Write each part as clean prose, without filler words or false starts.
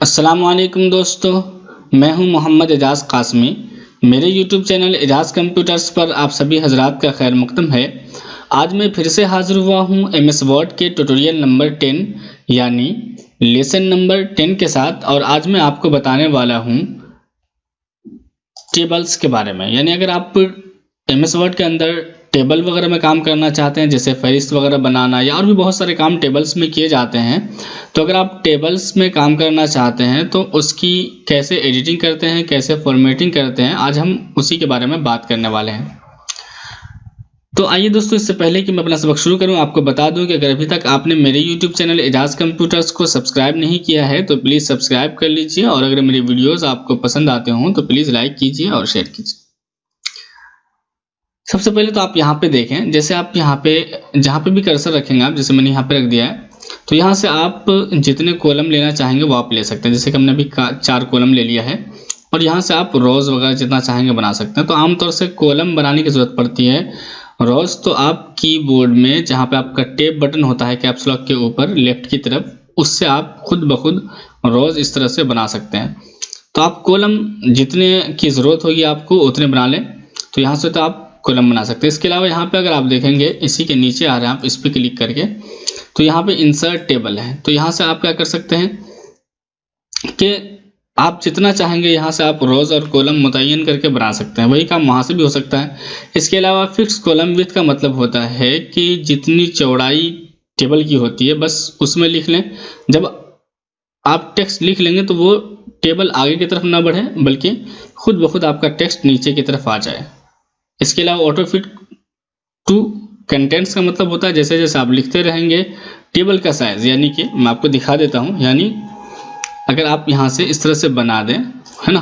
अस्सलामुअलैकुम दोस्तों, मैं हूं मोहम्मद एजाज कासमी। मेरे यूट्यूब चैनल एजाज कंप्यूटर्स पर आप सभी हजरात का खैर मकदम है। आज मैं फिर से हाजिर हुआ हूं एमएस वर्ड के ट्यूटोरियल नंबर 10 यानी लेसन नंबर 10 के साथ। और आज मैं आपको बताने वाला हूं टेबल्स के बारे में। यानी अगर आप एमएस वर्ड के अंदर टेबल वगैरह में काम करना चाहते हैं, जैसे फहरिस्त वगैरह बनाना या और भी बहुत सारे काम टेबल्स में किए जाते हैं, तो अगर आप टेबल्स में काम करना चाहते हैं तो उसकी कैसे एडिटिंग करते हैं, कैसे फॉर्मेटिंग करते हैं, आज हम उसी के बारे में बात करने वाले हैं। तो आइए दोस्तों, इससे पहले कि मैं अपना सबक शुरू करूं, आपको बता दूं कि अगर अभी तक आपने मेरे YouTube चैनल एजाज कंप्यूटर्स को सब्सक्राइब नहीं किया है तो प्लीज़ सब्सक्राइब कर लीजिए, और अगर मेरी वीडियोज़ आपको पसंद आते हों तो प्लीज़ लाइक कीजिए और शेयर कीजिए। सबसे पहले तो आप यहाँ पे देखें, जैसे आप यहाँ पे जहाँ पे भी कर्सर रखेंगे आप, जैसे मैंने यहाँ पे रख दिया है, तो यहाँ से आप जितने कॉलम लेना चाहेंगे वो आप ले सकते हैं। जैसे कि हमने अभी 4 कॉलम ले लिया है, और यहाँ से आप रोज़ वगैरह जितना चाहेंगे बना सकते हैं। तो आमतौर से कॉलम बनाने की ज़रूरत पड़ती है। रोज़ तो आप कीबोर्ड में जहाँ पे आपका टैब बटन होता है कैप्स लॉक के ऊपर लेफ्ट की तरफ, उससे आप खुद ब खुद रोज़ इस तरह से बना सकते हैं। तो आप कॉलम जितने की ज़रूरत होगी आपको उतने बना लें, तो यहाँ से तो आप कॉलम बना सकते हैं। इसके अलावा यहाँ पे अगर आप देखेंगे, इसी के नीचे आ रहे हैं आप, इस पर क्लिक करके तो यहाँ पे इंसर्ट टेबल है। तो यहाँ से आप क्या कर सकते हैं कि आप जितना चाहेंगे यहाँ से आप रोज़ और कॉलम मुतय्यन करके बना सकते हैं। वही काम वहाँ से भी हो सकता है। इसके अलावा फिक्स कॉलम विड्थ का मतलब होता है कि जितनी चौड़ाई टेबल की होती है बस उसमें लिख लें। जब आप टेक्स्ट लिख लेंगे तो वो टेबल आगे की तरफ ना बढ़े, बल्कि खुद ब खुद आपका टेक्स्ट नीचे की तरफ आ जाए। इसके अलावा ऑटो फिट टू कंटेंट्स का मतलब होता है जैसे जैसे आप लिखते रहेंगे टेबल का साइज़, यानी कि मैं आपको दिखा देता हूँ, यानी अगर आप यहाँ से इस तरह से बना दें, है ना,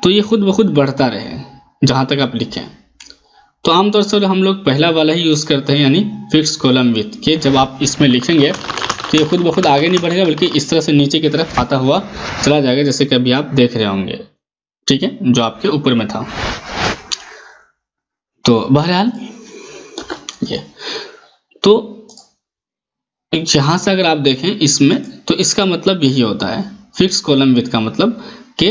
तो ये खुद ब खुद बढ़ता रहे जहाँ तक आप लिखें। तो आमतौर से हम लोग पहला वाला ही यूज़ करते हैं, यानी फिक्स कॉलम विड्थ के। जब आप इसमें लिखेंगे तो ये खुद ब खुद आगे नहीं बढ़ेगा, बल्कि इस तरह से नीचे की तरफ आता हुआ चला जाएगा, जैसे कि अभी आप देख रहे होंगे, ठीक है, जो आपके ऊपर में था। तो बहरहाल ये तो यहाँ से अगर आप देखें इसमें, तो इसका मतलब यही होता है फिक्स कॉलम विड्थ का मतलब कि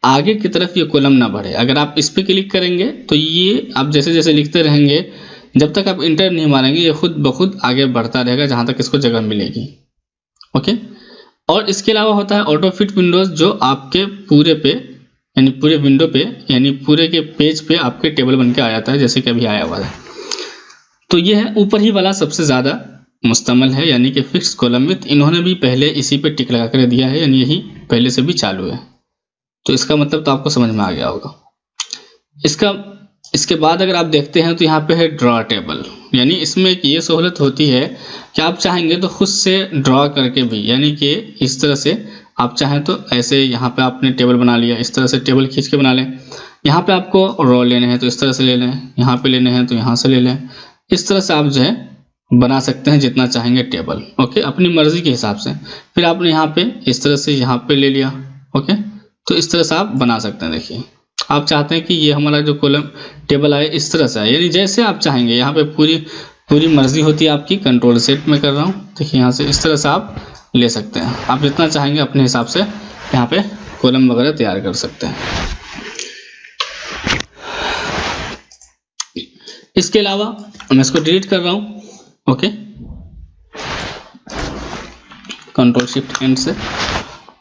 आगे की तरफ ये कॉलम ना बढ़े। अगर आप इस पर क्लिक करेंगे तो ये आप जैसे जैसे लिखते रहेंगे, जब तक आप इंटर नहीं मारेंगे ये खुद ब खुद आगे बढ़ता रहेगा जहाँ तक इसको जगह मिलेगी। ओके। और इसके अलावा होता है ऑटो फिट विंडोज़, जो आपके पूरे पे यानी पूरे विंडो पे यानी पूरे के पेज पे आपके टेबल बन के आ जाता है, जैसे कि अभी आया हुआ है। तो ये है ऊपर ही वाला सबसे ज़्यादा मुस्तमल है, यानी कि फिक्स कॉलम विड्थ। इन्होंने भी पहले इसी पे टिक लगा कर दिया है, यानी यही पहले से भी चालू है। तो इसका मतलब तो आपको समझ में आ गया होगा। इसके बाद अगर आप देखते हैं तो यहाँ पे है ड्रॉ टेबल, यानी इसमें एक ये सहूलत होती है कि आप चाहेंगे तो खुद से ड्रॉ करके भी, यानी कि इस तरह से आप चाहें तो ऐसे यहाँ पे आपने टेबल बना लिया, इस तरह से टेबल खींच के बना लें। यहाँ पे आपको रो लेने हैं तो इस तरह से ले लें, यहाँ पे लेने हैं तो यहाँ से ले लें। इस तरह से आप जो है बना सकते हैं जितना चाहेंगे टेबल। ओके, अपनी मर्जी के हिसाब से। फिर आपने यहाँ पे इस तरह से यहाँ पे ले लिया। ओके, तो इस तरह से आप बना सकते हैं। देखिए, आप चाहते हैं कि ये हमारा जो कॉलम टेबल आए इस तरह से आए, यानी जैसे आप चाहेंगे। यहाँ पे पूरी मर्जी होती है आपकी। कंट्रोल सेट में कर रहा हूँ, देखिए यहाँ से इस तरह से आप ले सकते हैं। आप जितना चाहेंगे अपने हिसाब से यहाँ पे कॉलम वगैरह तैयार कर सकते हैं। इसके अलावा मैं इसको डिलीट कर रहा हूँ। ओके, कंट्रोल शिफ्ट एंड से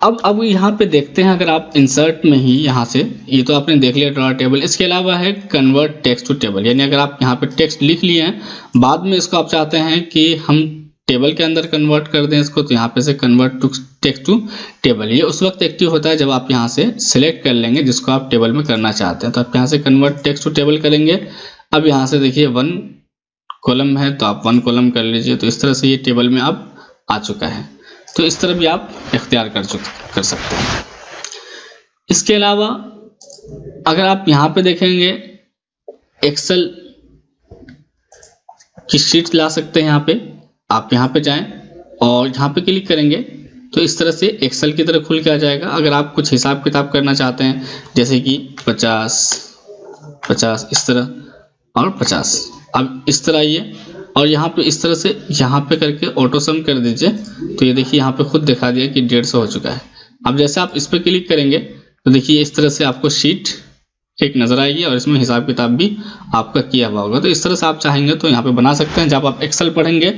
अब यहाँ पे देखते हैं, अगर आप इंसर्ट में ही यहाँ से, ये तो आपने देख लिया ड्रॉ टेबल। इसके अलावा है कन्वर्ट टेक्स्ट टू टेबल, यानी अगर आप यहाँ पे टेक्स्ट लिख लिए हैं, बाद में इसको आप चाहते हैं कि हम टेबल के अंदर कन्वर्ट कर दें इसको, तो यहाँ पे से convert to text to table, ये उस वक्त एक्टिव होता है जब आप यहाँ से सिलेक्ट कर लेंगे जिसको आप टेबल में करना चाहते हैं। तो आप यहाँ से कन्वर्ट टेक्स्ट टू टेबल करेंगे। अब यहाँ से देखिए 1 कॉलम है तो आप 1 कॉलम कर लीजिए, तो इस तरह से ये टेबल में अब आ चुका है। तो इस तरह भी आप इख्तियार कर सकते हैं। इसके अलावा अगर आप यहाँ पे देखेंगे, एक्सेल की शीट ला सकते हैं। यहाँ पे आप यहाँ पे जाएं और यहाँ पे क्लिक करेंगे तो इस तरह से एक्सेल की तरह खुल के आ जाएगा। अगर आप कुछ हिसाब किताब करना चाहते हैं, जैसे कि 50 इस तरह और 50, अब इस तरह ये, और यहाँ पे इस तरह से यहाँ पे करके ऑटो सम कर दीजिए। तो ये देखिए यहाँ पे खुद दिखा दिया कि 150 हो चुका है। अब जैसे आप इस पर क्लिक करेंगे तो देखिए इस तरह से आपको शीट एक नज़र आएगी और इसमें हिसाब किताब भी आपका किया हुआ होगा। तो इस तरह से आप चाहेंगे तो यहाँ पे बना सकते हैं। जब आप एक्सेल पढ़ेंगे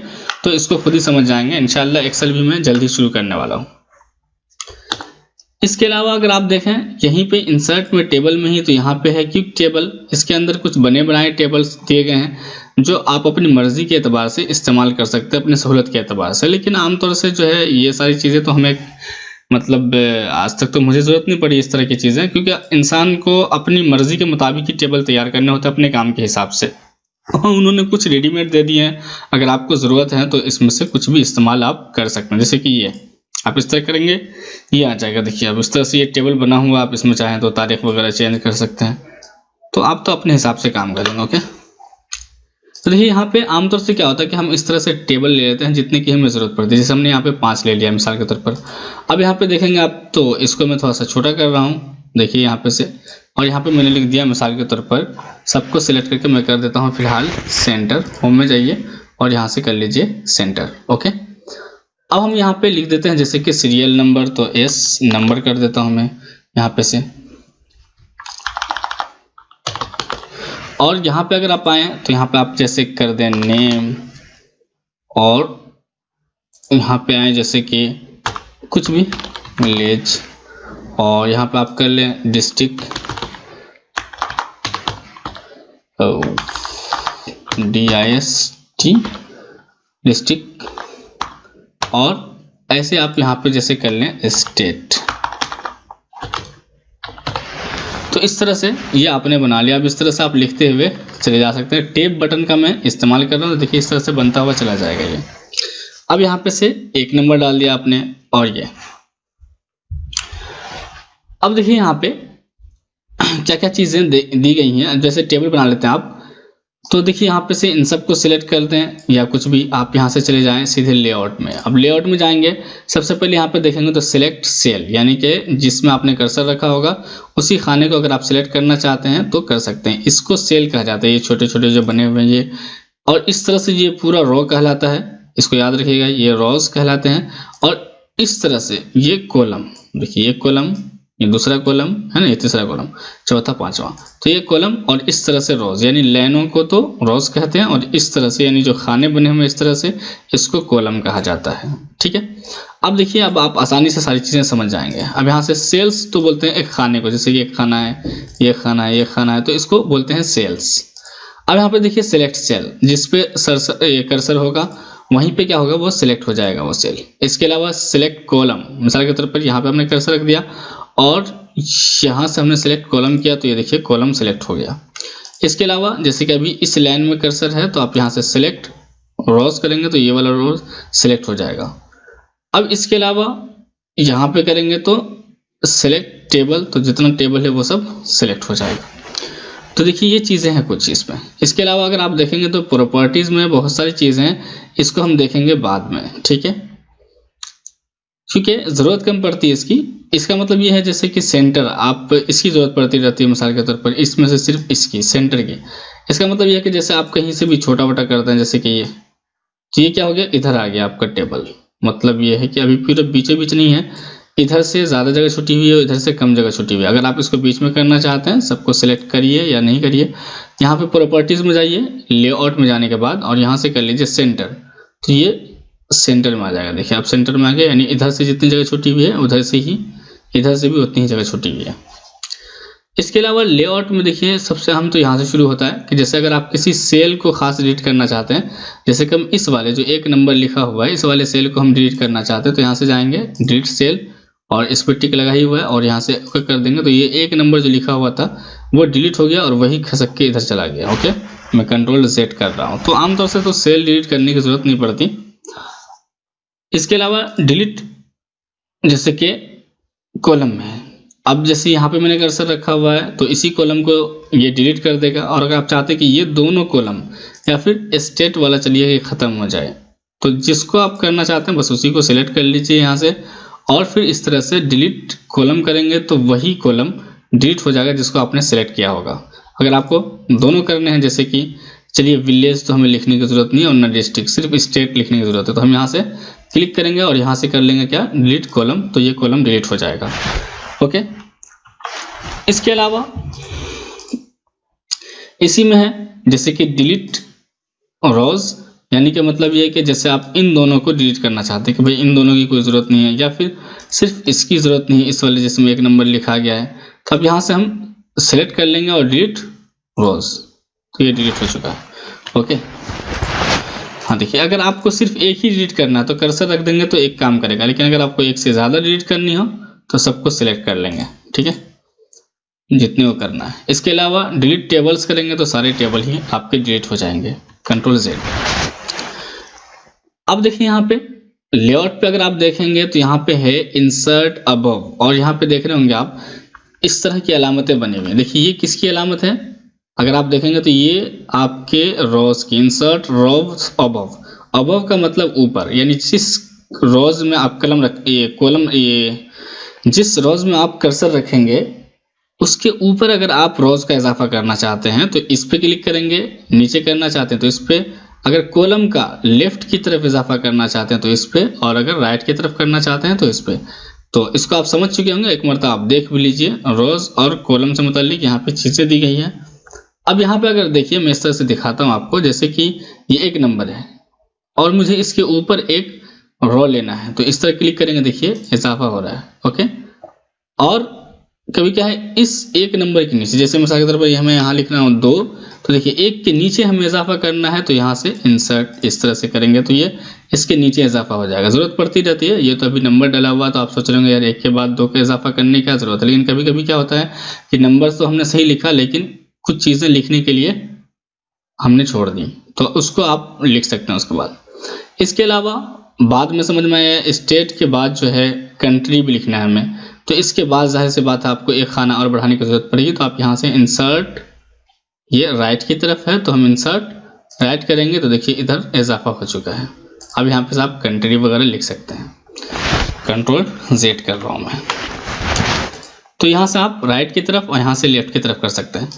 तो इसको खुद ही समझ जाएंगे। इंशाल्लाह एक्सेल भी मैं जल्दी शुरू करने वाला हूँ। इसके अलावा अगर आप देखें यहीं पे इंसर्ट में टेबल में ही, तो यहाँ पे है क्विक टेबल। इसके अंदर कुछ बने बनाए टेबल्स दिए गए हैं जो आप अपनी मर्जी के एतबार से इस्तेमाल कर सकते हैं, अपनी सहूलत के एतबार से। लेकिन आमतौर से जो है ये सारी चीज़ें तो हमें मतलब आज तक तो मुझे ज़रूरत नहीं पड़ी इस तरह की चीज़ें, क्योंकि इंसान को अपनी मर्जी के मुताबिक ही टेबल तैयार करने होते हैं अपने काम के हिसाब से। उन्होंने कुछ रेडीमेड दे दिए हैं, अगर आपको ज़रूरत है तो इसमें से कुछ भी इस्तेमाल आप कर सकते हैं। जैसे कि ये आप इस तरह करेंगे ये आ जाएगा। देखिए अब इस तरह से ये टेबल बना हुआ, आप इसमें चाहें तो तारीख वगैरह चेंज कर सकते हैं। तो आप तो अपने हिसाब से काम करेंगे। ओके, तो देखिए यहाँ पे आमतौर से क्या होता है कि हम इस तरह से टेबल ले लेते हैं जितने की हमें ज़रूरत पड़ती है। जैसे हमने यहाँ पे 5 ले लिया मिसाल के तौर पर। अब यहाँ पे देखेंगे आप तो इसको मैं थोड़ा सा छोटा कर रहा हूँ, देखिए यहाँ पे से, और यहाँ पे मैंने लिख दिया मिसाल के तौर पर, सबको सिलेक्ट करके मैं कर देता हूँ फिलहाल सेंटर। होम में जाइए और यहाँ से कर लीजिए सेंटर। ओके, अब हम यहाँ पे लिख देते हैं जैसे कि सीरियल नंबर, तो एस नंबर कर देता हूँ मैं यहाँ पे से। और यहाँ पे अगर आप आए तो यहाँ पे आप जैसे कर दें नेम, और यहाँ पे आए जैसे कि कुछ भी विलेज, और यहाँ पे आप कर लें डिस्ट्रिक्ट, DIST डिस्ट्रिक्ट, और ऐसे आप यहाँ पे जैसे कर लें स्टेट। तो इस तरह से ये आपने बना लिया। अब इस तरह से आप लिखते हुए चले जा सकते हैं। टेब बटन का मैं इस्तेमाल कर रहा हूँ, तो देखिए इस तरह से बनता हुआ चला जाएगा ये। अब यहाँ पे से 1 नंबर डाल दिया आपने, और ये अब देखिए यहाँ पे क्या क्या चीज़ें दी गई हैं। जैसे टेबल बना लेते हैं आप, तो देखिए यहाँ पे से इन सबको सिलेक्ट करते हैं या कुछ भी, आप यहाँ से चले जाएं सीधे लेआउट में। अब लेआउट में जाएंगे, सबसे पहले यहाँ पे देखेंगे तो सिलेक्ट सेल, यानी कि जिसमें आपने कर्सर रखा होगा उसी खाने को अगर आप सिलेक्ट करना चाहते हैं तो कर सकते हैं। इसको सेल कहा जाता है, ये छोटे छोटे जो बने हुए हैं ये। और इस तरह से ये पूरा रो कहलाता है, इसको याद रखिएगा, ये रोज कहलाते हैं। और इस तरह से ये कॉलम, देखिए ये कॉलम, ये दूसरा कॉलम है ना, ये तीसरा कॉलम, चौथा पांचवा, तो ये कॉलम। और इस तरह से रोज, यानी लाइनों को तो रोज कहते हैं, और इस तरह से यानी जो खाने बने हुए इस तरह से, इसको कॉलम कहा जाता है। ठीक है, अब देखिए अब आप आसानी से सारी चीज़ें समझ जाएंगे। अब यहाँ से सेल्स तो बोलते हैं एक खाने को, जैसे ये खाना है, ये खाना है, ये खाना है, तो इसको बोलते हैं सेल्स। अब यहाँ पे देखिए सिलेक्ट सेल, जिसपे कर्सर होगा वहीं पे क्या होगा, वो सिलेक्ट हो जाएगा वो सेल। इसके अलावा सिलेक्ट कॉलम, मिसाल के तौर पर यहाँ पे हमने कर्सर रख दिया और यहाँ से हमने सिलेक्ट कॉलम किया, तो ये देखिए कॉलम सिलेक्ट हो गया। इसके अलावा जैसे कि अभी इस लाइन में कर्सर है, तो आप यहाँ से सिलेक्ट रोज करेंगे तो ये वाला रोज सिलेक्ट हो जाएगा। अब इसके अलावा यहाँ पे करेंगे तो सिलेक्ट टेबल, तो जितना टेबल है वो सब सिलेक्ट हो जाएगा। तो देखिए ये चीज़ें हैं कुछ इसमें। इसके अलावा अगर आप देखेंगे तो प्रॉपर्टीज़ में बहुत सारी चीज़ें हैं, इसको हम देखेंगे बाद में। ठीक है, क्योंकि ज़रूरत कम पड़ती है इसकी। इसका मतलब ये है जैसे कि सेंटर, आप इसकी ज़रूरत पड़ती रहती है मिसाल के तौर पर, इसमें से सिर्फ इसकी सेंटर की। इसका मतलब ये है कि जैसे आप कहीं से भी छोटा बड़ा करते हैं, जैसे कि ये, तो ये क्या हो गया, इधर आ गया आपका टेबल। मतलब ये है कि अभी पूरा बीचों बीच नहीं है, इधर से ज़्यादा जगह छुटी हुई है, इधर से कम जगह छुटी हुई है। अगर आप इसको बीच में करना चाहते हैं, सबको सिलेक्ट करिए या नहीं करिए, यहाँ पे प्रॉपर्टीज़ में जाइए, लेआउट में जाने के बाद, और यहाँ से कर लीजिए सेंटर, तो ये सेंटर में आ जाएगा। देखिए आप सेंटर में आ गए, यानी इधर से जितनी जगह छुटी हुई है उधर से ही इधर से भी उतनी ही जगह छुटी हुई है। इसके अलावा लेआउट में देखिए सबसे अहम तो यहाँ से शुरू होता है कि जैसे अगर आप किसी सेल को खास डिलीट करना चाहते हैं, जैसे कि हम इस वाले जो 1 नंबर लिखा हुआ है, इस वाले सेल को हम डिलीट करना चाहते हैं, तो यहाँ से जाएंगे डिलीट सेल, और इस पर टिक लगा ही हुआ है, और यहाँ से कर देंगे तो ये 1 नंबर जो लिखा हुआ था वो डिलीट हो गया और वही खसक के इधर चला गया। ओके, मैं कंट्रोल Z कर रहा हूँ। तो आमतौर से तो सेल डिलीट करने की जरूरत नहीं पड़ती। इसके अलावा डिलीट जैसे कि कॉलम में है, अब जैसे यहाँ पे मैंने कर्सर रखा हुआ है तो इसी कॉलम को ये डिलीट कर देगा। और अगर आप चाहते हैं कि ये दोनों कॉलम या फिर स्टेट वाला चलिए ये ख़त्म हो जाए, तो जिसको आप करना चाहते हैं बस उसी को सिलेक्ट कर लीजिए यहाँ से, और फिर इस तरह से डिलीट कॉलम करेंगे तो वही कॉलम डिलीट हो जाएगा जिसको आपने सेलेक्ट किया होगा। अगर आपको दोनों करने हैं, जैसे कि चलिए विलेज तो हमें लिखने की ज़रूरत नहीं है और ना डिस्ट्रिक्ट, सिर्फ स्टेट लिखने की ज़रूरत है। तो हम यहाँ से क्लिक करेंगे और यहाँ से कर लेंगे क्या, डिलीट कॉलम, तो ये कॉलम डिलीट हो जाएगा। ओके, इसके अलावा इसी में है जैसे कि डिलीट रोज, यानी कि मतलब ये है कि जैसे आप इन दोनों को डिलीट करना चाहते हैं कि भाई इन दोनों की कोई ज़रूरत नहीं है, या फिर सिर्फ इसकी ज़रूरत नहीं है, इस वाले जिसमें 1 नंबर लिखा गया है, तो अब यहाँ से हम सेलेक्ट कर लेंगे और डिलीट रोज, तो ये डिलीट हो चुका है। ओके, हाँ देखिए, अगर आपको सिर्फ एक ही डिलीट करना है तो कर्सर रख देंगे तो एक काम करेगा, लेकिन अगर आपको एक से ज़्यादा डिलीट करनी हो तो सबको सिलेक्ट कर लेंगे, ठीक है, जितने को करना है। इसके अलावा डिलीट टेबल्स करेंगे तो सारे टेबल ही आपके डिलीट हो जाएंगे, कंट्रोल Z। अब देखिए यहाँ पे लेआउट पे अगर आप देखेंगे तो यहाँ पे है इंसर्ट अबव, और यहाँ पे देख रहे होंगे आप इस तरह की अलामतें बनी हुई हैं। देखिए ये किसकी अलामत है, अगर आप देखेंगे तो ये आपके रोज की, इंसर्ट रोज अबव। अबव का मतलब ऊपर, यानी जिस रोज में आप कलम रख ये कॉलम ये जिस रोज में आप कर्सर रखेंगे उसके ऊपर अगर आप रोज का इजाफा करना चाहते हैं तो इस पे क्लिक करेंगे, नीचे करना चाहते हैं तो इस पे, अगर कॉलम का लेफ्ट की तरफ इजाफा करना चाहते हैं तो इस पे, और अगर राइट की तरफ करना चाहते हैं तो इस पे। तो इसको आप समझ चुके होंगे, एक मरतबा आप देख भी लीजिए, रोज और कॉलम से मुताल्लिक यहाँ पे चीज़ें दी गई है। अब यहाँ पे अगर देखिए मैं इस तरह से दिखाता हूँ आपको, जैसे कि ये 1 नंबर है और मुझे इसके ऊपर एक रो लेना है, तो इस तरह क्लिक करेंगे, देखिए इजाफा हो रहा है। ओके, और कभी क्या है इस 1 नंबर के नीचे, जैसे मिसाल के तौर पर हमें यहाँ लिखना हो 2, तो देखिए 1 के नीचे हमें इजाफा करना है, तो यहाँ से इंसर्ट इस तरह से करेंगे तो ये इसके नीचे इजाफा हो जाएगा। ज़रूरत पड़ती रहती है, ये तो अभी नंबर डला हुआ तो आप सोच रहे होंगे यार 1 के बाद 2 का इजाफा करने की क्या ज़रूरत है, लेकिन कभी कभी क्या होता है कि नंबर तो हमने सही लिखा लेकिन कुछ चीज़ें लिखने के लिए हमने छोड़ दी, तो उसको आप लिख सकते हैं उसके बाद। इसके अलावा बाद में समझ में आया, स्टेट के बाद जो है कंट्री भी लिखना है हमें, तो इसके बाद जाहिर सी बात है आपको एक खाना और बढ़ाने की जरूरत पड़ेगी, तो आप यहाँ से इंसर्ट, ये राइट की तरफ है तो हम इंसर्ट राइट करेंगे तो देखिए इधर इजाफा हो चुका है। अब यहाँ पे आप कंट्री वगैरह लिख सकते हैं, कंट्रोल Z कर रहा हूँ मैं, तो यहाँ से आप राइट की तरफ और यहाँ से लेफ्ट की तरफ कर सकते हैं।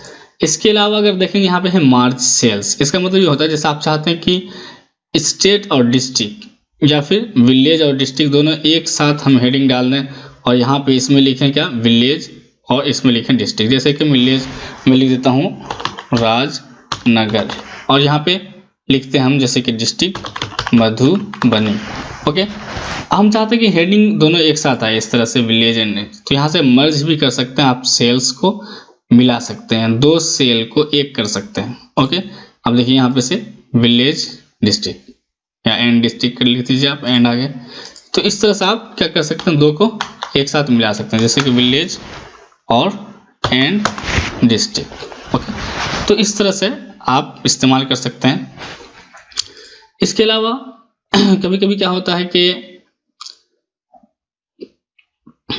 इसके अलावा अगर देखेंगे यहाँ पे है मार्च सेल्स, इसका मतलब ये होता है जैसे आप चाहते हैं कि स्टेट और डिस्ट्रिक्ट या फिर विलेज और डिस्ट्रिक्ट दोनों एक साथ हम हेडिंग डाल दें, और यहाँ पे इसमें लिखें क्या, विलेज, और इसमें लिखें डिस्ट्रिक्ट। जैसे कि विलेज में लिख देता हूँ राजनगर, और यहाँ पे लिखते हैं हम जैसे कि डिस्ट्रिक्ट मधुबनी। ओके, हम चाहते हैं कि हेडिंग दोनों एक साथ आए इस तरह से, विलेज एंड, तो यहाँ से मर्ज भी कर सकते हैं आप, सेल्स को मिला सकते हैं, 2 सेल को एक कर सकते हैं। ओके, अब देखिए यहाँ पे से विलेज डिस्ट्रिक्ट या एंड डिस्ट्रिक्ट कर लिख दीजिए आप, एंड आगे, तो इस तरह से आप क्या कर सकते हैं, 2 को एक साथ मिला सकते हैं, जैसे कि विलेज और एंड डिस्ट्रिक्ट। ओके, तो इस तरह से आप इस्तेमाल कर सकते हैं। इसके अलावा कभी कभी क्या होता है कि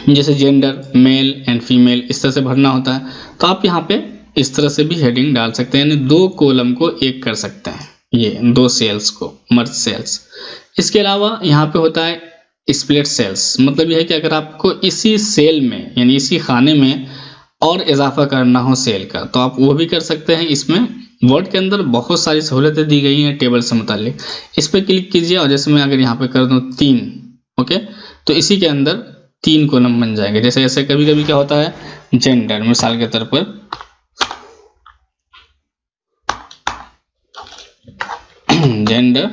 जैसे जेंडर, मेल एंड फीमेल, इस तरह से भरना होता है, तो आप यहाँ पे इस तरह से भी हेडिंग डाल सकते हैं, यानी 2 कॉलम को एक कर सकते हैं, ये 2 सेल्स को, मर्ज सेल्स। इसके अलावा यहाँ पे होता है स्प्लिट सेल्स, मतलब यह है कि अगर आपको इसी सेल में यानी इसी खाने में और इजाफा करना हो सेल का, तो आप वो भी कर सकते हैं। इसमें वर्ड के अंदर बहुत सारी सहूलतें दी गई हैं टेबल से मुताल्लिक, इस पर क्लिक कीजिए, और जैसे मैं अगर यहाँ पे कर दूँ 3, ओके, तो इसी के अंदर 3 कॉलम बन जाएंगे। जैसे ऐसे कभी कभी क्या होता है, जेंडर मिसाल के तौर पर, जेंडर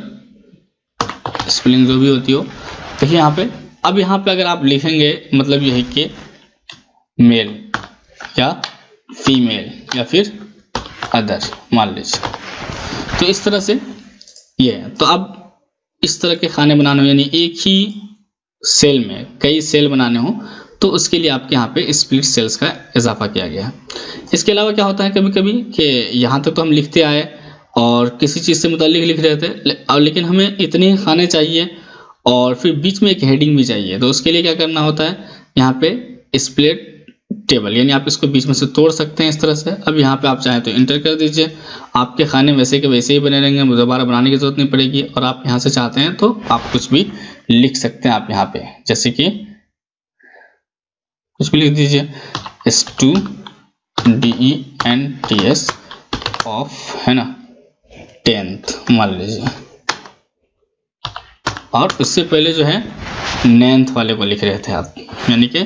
स्पेलिंग जो भी होती हो, देखिए यहाँ पे, अब यहाँ पे अगर आप लिखेंगे मतलब यह है कि मेल या फीमेल या फिर अदर मान लीजिए, तो इस तरह से ये है। तो अब इस तरह के खाने बनाने हो, यानी एक ही सेल में कई सेल बनाने हो, तो उसके लिए आपके यहाँ पे स्प्लिट सेल्स का इजाफा किया गया है। इसके अलावा क्या होता है कभी कभी कि यहाँ तक तो हम लिखते आए और किसी चीज़ से मुताल्लिक लिख रहे थे, और लेकिन हमें इतने ही खाने चाहिए और फिर बीच में एक हेडिंग भी चाहिए, तो उसके लिए क्या करना होता है, यहाँ पे स्प्लिट टेबल, यानी आप इसको बीच में से तोड़ सकते हैं इस तरह से। अब यहाँ पे आप चाहें तो इंटर कर दीजिए, आपके खाने वैसे के वैसे ही बने रहेंगे, दोबारा बनाने की जरूरत नहीं पड़ेगी। और आप यहाँ से चाहते हैं तो आप कुछ भी लिख सकते हैं, आप यहाँ पे जैसे कि कुछ भी लिख दीजिए, students ऑफ, है ना, 10th मान लीजिए, और उससे पहले जो है 9th वाले को लिख रहे थे आप, यानी कि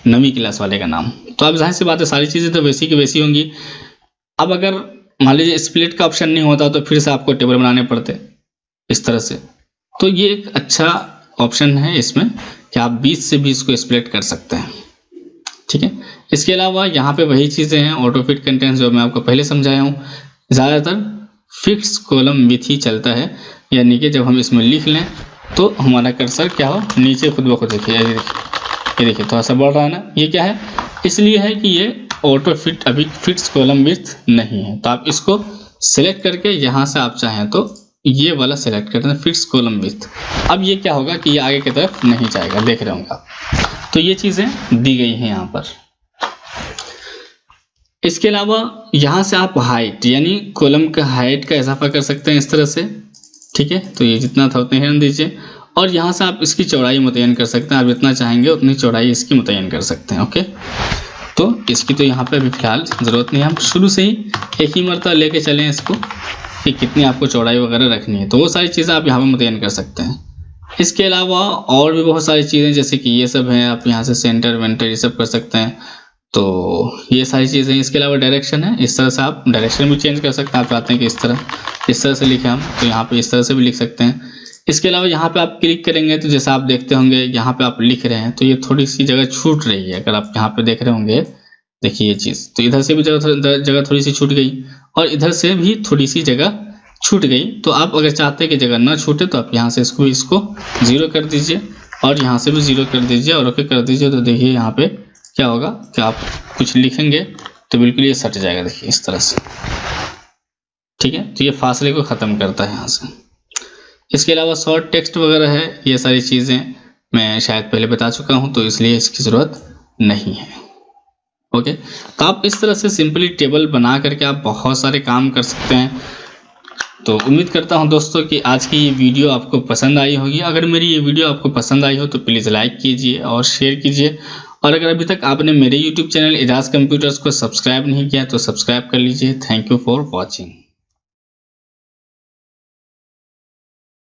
9वीं क्लास वाले का नाम। तो अब जाहिर सी बात है सारी चीज़ें तो वैसी की वैसी होंगी। अब अगर मान लीजिए स्प्लिट का ऑप्शन नहीं होता तो फिर से आपको टेबल बनाने पड़ते इस तरह से। तो ये एक अच्छा ऑप्शन है इसमें कि आप 20 से 20 को स्प्लिट कर सकते हैं, ठीक है। इसके अलावा यहाँ पे वही चीज़ें हैं, ऑटो फिट कंटेंट्स जो मैं आपको पहले समझाया हूँ। ज़्यादातर फिक्स कॉलम विथ ही चलता है, यानी कि जब हम इसमें लिख लें तो हमारा कर्सर क्या हो, नीचे खुद ब खुद। देखिए ये देखिए थोड़ा सा बढ़ रहा है ना, ये क्या है, इसलिए है कि ये ऑटो फिट अभी फिक्स कॉलम विथ नहीं है। तो आप इसको सिलेक्ट करके यहाँ से आप चाहें तो ये वाला सिलेक्ट करते हैं फिक्स कॉलम विथ। अब ये क्या होगा कि ये आगे की तरफ नहीं जाएगा, देख रहे होंगे आप। तो ये चीज़ें दी गई हैं यहाँ पर। इसके अलावा यहाँ से आप हाइट यानी कॉलम का हाइट का इजाफा कर सकते हैं इस तरह से, ठीक है। तो ये जितना था उतना ही दीजिए, और यहाँ से आप इसकी चौड़ाई मुतय्यन कर सकते हैं। आप जितना चाहेंगे उतनी चौड़ाई इसकी मुतय्यन कर सकते हैं, ओके। तो इसकी तो यहाँ पे अभी फिलहाल ज़रूरत नहीं है, हम शुरू से ही एक ही मरतबा लेके चलें इसको कि कितनी आपको चौड़ाई वगैरह रखनी है। तो वो सारी चीज़ें आप यहाँ पर मुतय्यन कर सकते हैं। इसके अलावा और भी बहुत सारी चीज़ें जैसे कि ये सब हैं, आप यहाँ से सेंटर वेंटर ये सब कर सकते हैं। तो ये सारी चीज़ें। इसके अलावा डायरेक्शन है, इस तरह से आप डायरेक्शन भी चेंज कर सकते हैं। आप चाहते हैं कि इस तरह से लिखें हम, तो यहाँ पे इस तरह से भी लिख सकते हैं। इसके अलावा यहाँ पे आप क्लिक करेंगे तो जैसा आप देखते होंगे यहाँ पे आप लिख रहे हैं तो ये थोड़ी सी जगह छूट रही है। अगर आप यहाँ पे देख रहे होंगे, देखिए ये चीज़, तो इधर से भी जगह थोड़ी सी छूट गई और इधर से भी थोड़ी सी जगह छूट गई। तो आप अगर चाहते हैं कि जगह ना छूटे तो आप यहाँ से इसको 0 कर दीजिए और यहाँ से भी 0 कर दीजिए और ओके कर दीजिए। तो देखिए यहाँ पे क्या होगा कि आप कुछ लिखेंगे तो बिल्कुल ये सट जाएगा, देखिए इस तरह से, ठीक है। तो ये फासले को ख़त्म करता है यहाँ से। इसके अलावा शॉर्ट टेक्स्ट वगैरह है, ये सारी चीज़ें मैं शायद पहले बता चुका हूँ तो इसलिए इसकी ज़रूरत नहीं है, ओके। तो आप इस तरह से सिंपली टेबल बना करके आप बहुत सारे काम कर सकते हैं। तो उम्मीद करता हूं दोस्तों कि आज की ये वीडियो आपको पसंद आई होगी। अगर मेरी ये वीडियो आपको पसंद आई हो तो प्लीज़ लाइक कीजिए और शेयर कीजिए, और अगर अभी तक आपने मेरे YouTube चैनल एजाज कंप्यूटर्स को सब्सक्राइब नहीं किया तो सब्सक्राइब कर लीजिए। Thank you for watching.